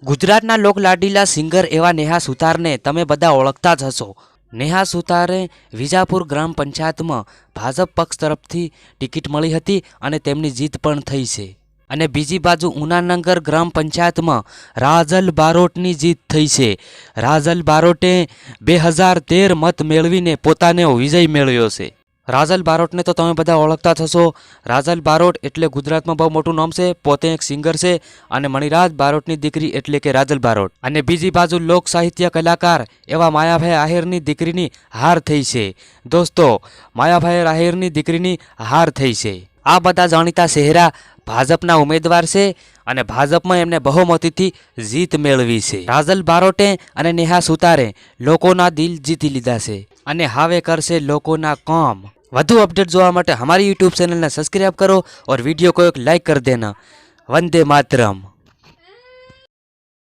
ગુજરાતના લોકલાડીલા સિંગર એવા નેહા સુથારને તમે બધા ઓળખતા જ હશો। નેહા સુથારે વિજાપુર ગ્રામ પંચાયતમાં ભાજપ પક્ષ તરફથી ટિકિટ મળી હતી અને તેમની જીત પણ થઈ છે। અને બીજી બાજુ ઉનાનગર ગ્રામ પંચાયતમાં રાજલ બારોટની જીત થઈ છે। રાજલ બારોટે 2013 મત મેળવીને પોતાનો વિજય મેળવ્યો છે। રાજલ બારોટને તો તમે બધા ઓળખતા થશો। રાજલ બારોટ એટલે ગુજરાતમાં બહુ મોટું નામ છે, પોતે એક સિંગર છે અને મણિરાજ બારોટની દીકરી એટલે કે રાજલ બારોટ। અને બીજી બાજુ લોક સાહિત્ય કલાકાર એવા માયાભાઈ આહિરની દીકરીની હાર થઈ છે। દોસ્તો, માયાભાઈ આહિરની દીકરીની હાર થઈ છે। આ બધા જાણીતા ચહેરા ભાજપના ઉમેદવાર છે અને ભાજપમાં એમને બહુમતીથી જીત મેળવી છે। રાજલ બારોટે અને નેહા સુથારે લોકોના દિલ જીતી લીધા છે અને હવે કરશે લોકોના કામ। વધુ अपडेट જોવા માટે हमारी यूट्यूब चैनल ने सब्सक्राइब करो और वीडियो को एक लाइक कर देना। वंदे मातरम।